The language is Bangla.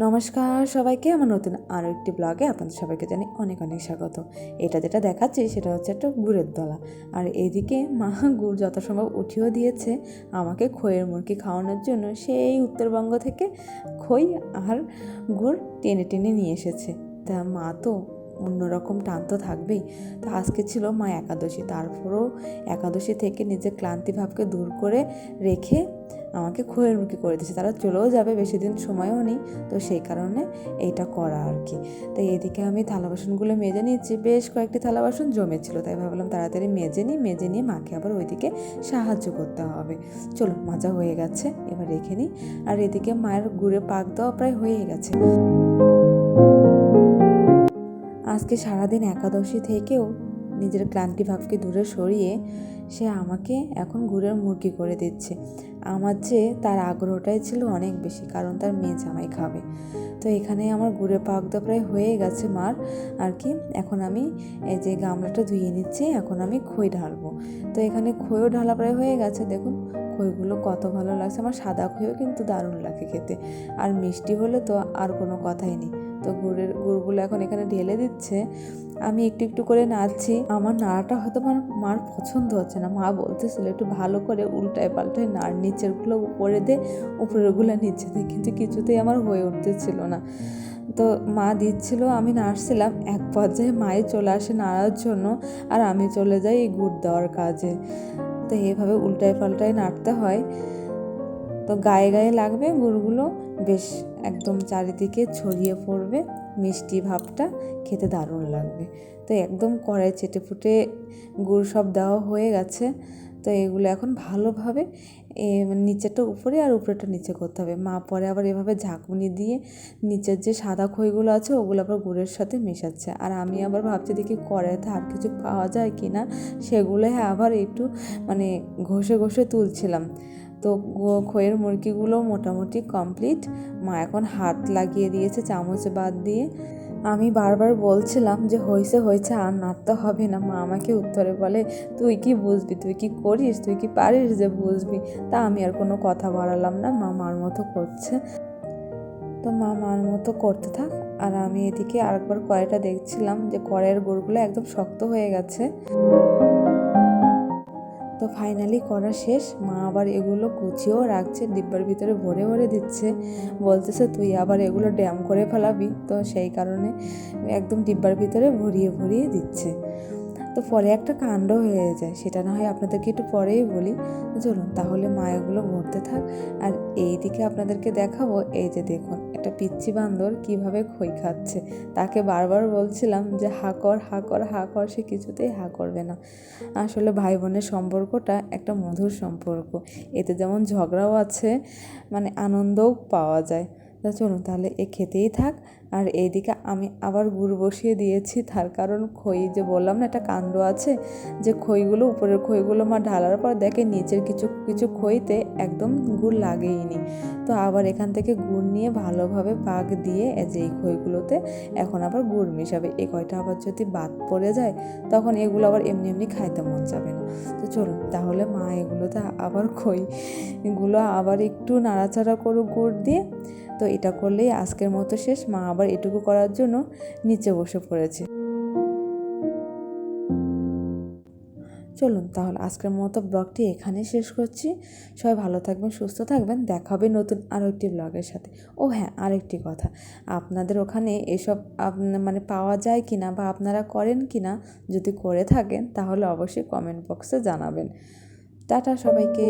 নমস্কার সবাইকে, আমার নতুন আরও একটি ব্লগে আপনাদের সবাইকে জানি অনেক অনেক স্বাগত। এটা যেটা দেখাচ্ছি সেটা হচ্ছে একটা গুড়ের দলা, আর এইদিকে মা গুড় যথাসম্ভব উঠিয়েও দিয়েছে আমাকে খইয়ের মুরগি খাওয়ানোর জন্য। সেই উত্তরবঙ্গ থেকে খই আর গুড় টেনে টেনে নিয়ে এসেছে। তা মা তো অন্যরকম টান তো থাকবেই। তো আজকে ছিল মা একাদশী, তারপরেও একাদশী থেকে নিজের ক্লান্তি ভাবকে দূর করে রেখে আমাকে খইয়ের মুরগি করে দিয়েছে। তারা চলেও যাবে, বেশি দিন সময়ও নেই, তো সেই কারণে এইটা করা আর কি। তাই এদিকে আমি থালা বাসনগুলো মেজে নিচ্ছি, বেশ কয়েকটি থালা বাসন জমেছিল, তাই ভাবলাম তাড়াতাড়ি মেজে নিয়ে মাকে আবার ওইদিকে সাহায্য করতে হবে। চলো, মাজা হয়ে গেছে, এবার রেখে নিই। আর এদিকে মায়ের গুড়ে পাক দেওয়া প্রায় হয়ে গেছে। আজকে সারাদিন একাদশী থেকেও নিজের ক্লান্তি ভাবকে দূরে সরিয়ে সে আমাকে এখন গুড়ের মুরগি করে দিচ্ছে। আমার চেয়ে তার আগ্রহটাই ছিল অনেক বেশি, কারণ তার মেয়ে জামাই খাবে। তো এখানে আমার গুড়ে পাক দেওয়া প্রায় হয়ে গেছে মার আর কি। এখন আমি এই যে গামলাটা ধুয়ে নিচ্ছি, এখন আমি খই ঢালবো। তো এখানে খইও ঢালা প্রায় হয়ে গেছে। দেখুন খইগুলো কত ভালো লাগছে, আমার সাদা খইও কিন্তু দারুণ লাগে খেতে, আর মিষ্টি হলে তো আর কোনো কথাই নেই। তো গুড়গুলো এখন এখানে ঢেলে দিচ্ছে, আমি একটু একটু করে নাড়ছি। আমার নাড়াটা হয়তো মার পছন্দ হচ্ছে না, মা বলতেছিল একটু ভালো করে উল্টায় পাল্টায় নাড়, নিচেরগুলো উপরে দে, উপরেরগুলো নিচে দে, কিন্তু কিছুতেই আমার হয়ে উঠতেছিল না। তো মা দিচ্ছিল, আমি নাড়ছিলাম, এক পর্যায়ে মাই চলে আসে নাড়ার জন্য, আর আমি চলে যাই এই গুড় দেওয়ার কাজে। তো এইভাবে উল্টায় পাল্টায় নাড়তে হয়। তো গায়ে গায়ে লাগবে গুড়গুলো, বেশ একদম চারিদিকে ছড়িয়ে পড়বে, মিষ্টি ভাবটা খেতে দারুণ লাগবে। তো একদম কড়াই চেটে ফুটে গুড় সব দেওয়া হয়ে গেছে। তো এগুলো এখন ভালোভাবে নিচেরটা উপরে আর উপরেটা নিচে করতে হবে। মা পরে আবার এভাবে ঝাঁকুনি দিয়ে নিচের যে সাদা খইগুলো আছে ওগুলো আবার গুড়ের সাথে মেশাচ্ছে, আর আমি আবার ভাবছি দেখি কড়াইতে আর কিছু পাওয়া যায় কি না, সেগুলো আবার একটু মানে ঘষে ঘষে তুলছিলাম। তো খইয়ের মুরগিগুলো মোটামুটি কমপ্লিট। মা এখন হাত লাগিয়ে দিয়েছে চামচে বাদ দিয়ে। আমি বারবার বলছিলাম যে হয়েছে হয়েছে, আর নাড়তে হবে না। মা আমাকে উত্তরে বলে, তুই কি বুঝবি, তুই কি করিস, তুই কি পারিস যে বুঝবি। তা আমি আর কোনো কথা বাড়ালাম না, মা মার মতো করছে। তো মা মার মতো করতে থাক, আর আমি এদিকে আরেকবার কড়াইটা দেখছিলাম যে কড়াইয়ের গুড়গুলো একদম শক্ত হয়ে গেছে। তো ফাইনালি করা শেষ। মা আবার এগুলো কুচিয়েও রাখছে, ডিব্বার ভিতরে ভরে ভরে দিচ্ছে, বলতেছে তুই আবার এগুলো ড্যাম করে ফেলাবি, তো সেই কারণে একদম ডিব্বার ভিতরে ভরিয়ে ভরিয়ে দিচ্ছে। তো পরে একটা কাণ্ড হয়ে যায়, সেটা না হয় আপনাদেরকে একটু পরেই বলি। চলুন তাহলে মা এগুলো ভরতে থাক, আর এই দিকে আপনাদেরকে দেখাবো। এই যে দেখুন একটা পিচ্চি বান্দর কিভাবে খই খাচ্ছে। তাকে বারবার বলছিলাম যে হা কর হা কর হা কর, সে কিছুতেই হা করবে না। আসলে ভাই বোনের সম্পর্কটা একটা মধুর সম্পর্ক, এতে যেমন ঝগড়াও আছে, মানে আনন্দও পাওয়া যায়। তা চলুন তাহলে এ খেতেই থাক। আর এইদিকে আমি আবার গুড় বসিয়ে দিয়েছি, তার কারণ খই যে বললাম না একটা কাণ্ড আছে, যে খইগুলো উপরের খইগুলো মা ঢালার পর দেখে নিচের কিছু কিছু খইতে একদম গুড় লাগেইনি। তো আবার এখান থেকে গুড় নিয়ে ভালোভাবে পাক দিয়ে যে এই খইগুলোতে এখন আবার গুড় মেশাবে। এই কয়টা আবার যদি বাদ পড়ে যায় তখন এগুলো আবার এমনি এমনি খাইতে মন যাবে না। তো চলুন তাহলে মা এগুলোতে আবার খইগুলো আবার একটু নাড়াচাড়া করুক গুড় দিয়ে। তো এটা করলেই আজকের মতো শেষ। মা আবার এটুকু করার জন্য নিচে বসে পড়েছে। চলুন তাহলে আজকের মতো ব্লগটি এখানে শেষ করছি। সবাই ভালো থাকবেন, সুস্থ থাকবেন, দেখা হবে নতুন আরও একটি ব্লগের সাথে। ও হ্যাঁ, আরেকটি কথা, আপনাদের ওখানে এসব মানে পাওয়া যায় কি না, বা আপনারা করেন কি না, যদি করে থাকেন তাহলে অবশ্যই কমেন্ট বক্সে জানাবেন। টাটা সবাইকে।